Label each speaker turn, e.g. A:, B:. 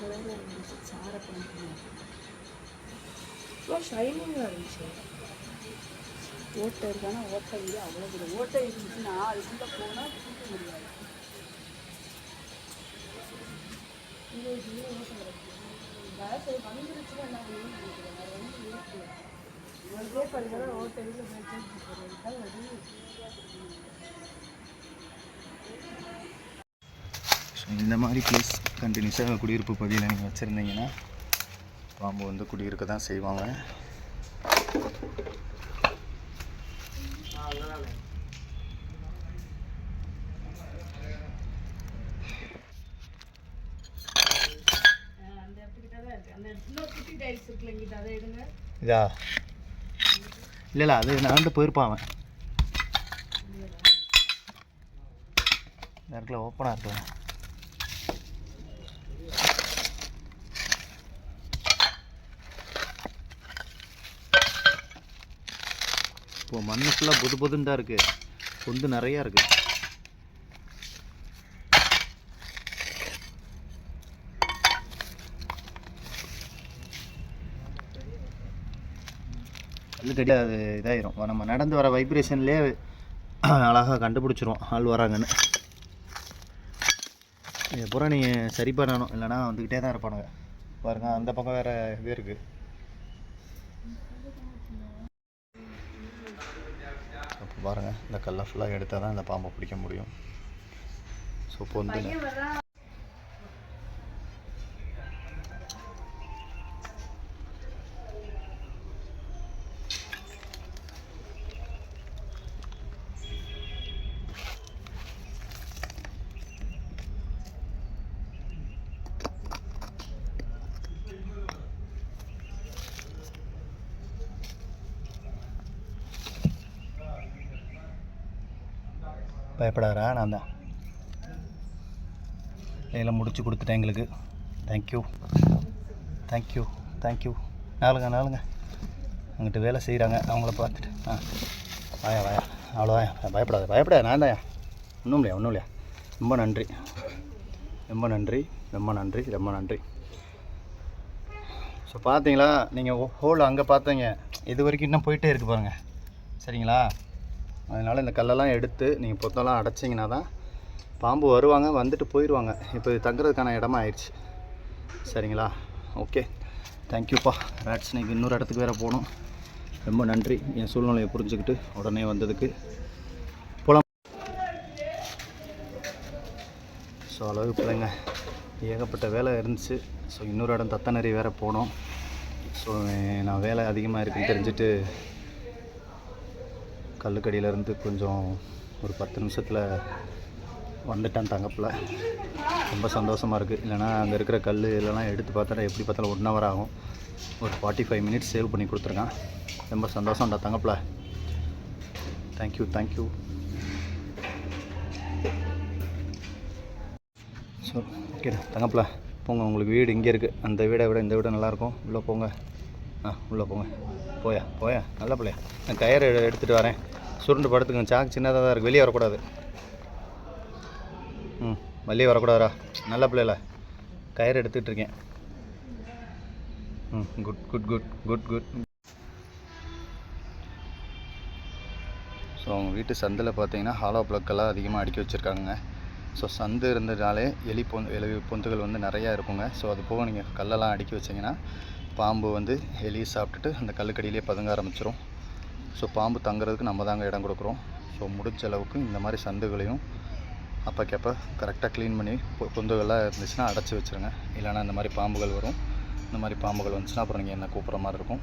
A: கலராக இருந்துச்சு, சாரை பண்ணிட்டு ஷைனிங்காக இருந்துச்சு. ஓட்டை இருக்கானா ஓட்டை இல்லை, அவ்வளோ கூட ஓட்டை இருந்துச்சுன்னா அதுக்குள்ளே போனால் தூக்க முடியாது. சரி வந்துருச்சுன்னா என்ன நினைக்கிறேன், வேறு ஒன்றும் இருக்கு இவருக்கே படிக்கலாம் ஓட்டை
B: இந்த மாதிரி பிளேஸ் கண்டினியூஸாக குடியிருப்பு பகுதியில் நீங்கள் வச்சுருந்தீங்கன்னா பாம்பு வந்து குடியிருக்க தான் செய்வாங்க. இதா இல்லை அது நடந்து போயிருப்பான் அவன். இருக்குல்ல ஓப்பனாக இருக்குல்ல. இப்போ மண் ஃபுல்லாக பொது பொதுன்னு தான் இருக்குது, பொந்து நிறையா இருக்குது. கல்லுக்கடி அது இதாயிரும். நம்ம நடந்து வர வைப்ரேஷன்லேயே அழகாக கண்டுபிடிச்சிரும் ஆள் வராங்கன்னு. இதை பூரா நீங்கள் சரி பண்ணணும், இல்லைனா வந்துக்கிட்டே தான் இருப்பானுங்க. பாருங்கள் அந்த பக்கம் வேறு இது இருக்குது. பாருங்கள் இந்த கல்லை ஃபுல்லாக எடுத்தால் தான் இந்த பாம்பை பிடிக்க முடியும். ஸோ பொந்து பயப்படாதா. நான் தான் வேலை முடிச்சு கொடுத்துட்டேன் எங்களுக்கு. Thank you thank you thank you. நாளுங்க அங்கிட்டு வேலை செய்கிறாங்க, அவங்கள பார்த்துட்டு வாயா அவ்வளோதான். பயப்படாத நான் தான்யா. ஒன்றும் இல்லையா. ரொம்ப நன்றி. ஸோ பார்த்தீங்களா, நீங்கள் ஹோல் அங்கே பார்த்தீங்க, இது வரைக்கும் இன்னும் போயிட்டே இருக்குது பாருங்கள். சரிங்களா? அதனால் இந்த கல்லெல்லாம் எடுத்து நீங்கள் பொத்தெல்லாம் அடைச்சிங்கன்னா தான் பாம்பு வருவாங்க, வந்துட்டு போயிடுவாங்க. இப்போ இது தங்குறதுக்கான இடமா ஆயிடுச்சு. சரிங்களா? ஓகே, தேங்க்யூப்பா. ராட் ஸ்னேக் இன்னொரு இடத்துக்கு வேறு போகணும். ரொம்ப நன்றி என் சூழ்நிலையை புரிஞ்சுக்கிட்டு உடனே வந்ததுக்கு. போகலாம். ஸோ அளவு பிள்ளைங்க ஏகப்பட்ட வேலை இருந்துச்சு. ஸோ இன்னொரு இடம் தத்தனரி வேறு போனோம். ஸோ நான் வேலை அதிகமாக இருக்குன்னு தெரிஞ்சுட்டு கல்லுக்கடியிலேருந்து கொஞ்சம் ஒரு 10 நிமிஷத்தில் வந்துட்டேன் தங்கப்பில். ரொம்ப சந்தோஷமாக இருக்குது. இல்லைனா அங்கே இருக்கிற கல் இதெல்லாம் எடுத்து பார்த்தா எப்படி பார்த்தாலும் 1 hour ஆகும். ஒரு 45 minutes சேவ் பண்ணி கொடுத்துருக்கான். ரொம்ப சந்தோஷம்டா தங்கப்பில். தேங்க்யூ. ஸோ ஓகே தங்கப்பில் போங்க, உங்களுக்கு வீடு இங்கே இருக்குது. அந்த வீடை விட இந்த வீடு நல்லாயிருக்கும். உள்ளே போங்க. உள்ளே போங்க. போயா நல்ல பிள்ளையா. நான் கயிறு எடுத்துகிட்டு வரேன். சுருண்டு படுத்துங்க. சாக்கு சின்னதாக தான் இருக்குது, வெளியே வரக்கூடாது. வெளியே வரக்கூடாதா. நல்ல பிள்ளைல கயிறு எடுத்துகிட்டு இருக்கேன். குட். ஸோ அவங்க வீட்டு சந்தில் பார்த்தீங்கன்னா ஹாலோ ப்ளக்கெல்லாம் அதிகமாக அடுக்கி வச்சுருக்காங்க. ஸோ சந்து இருந்ததுனாலே எலி பொந்துகள் வந்து நிறையா இருக்குங்க. ஸோ அது போக நீங்கள் கல்லெல்லாம் அடுக்கி வச்சிங்கன்னா பாம்பு வந்து எலி சாப்பிட்டுட்டு அந்த கல்லுக்கடியிலே பதுங்க ஆரம்பிச்சிடும். ஸோ பாம்பு தங்குறதுக்கு நம்ம தாங்க இடம் கொடுக்குறோம். ஸோ முடிஞ்ச அளவுக்கு இந்த மாதிரி சந்துகளையும் அப்போக்கப்போ கரெக்டாக க்ளீன் பண்ணி பொந்துகள்லாம் இருந்துச்சுன்னா அடைச்சி வச்சுருங்க. இல்லைனா இந்த மாதிரி பாம்புகள் வரும். இந்த மாதிரி பாம்புகள் வந்துச்சுன்னா அப்புறம் நீங்கள் என்ன கூப்பிட்ற மாதிரி இருக்கும்.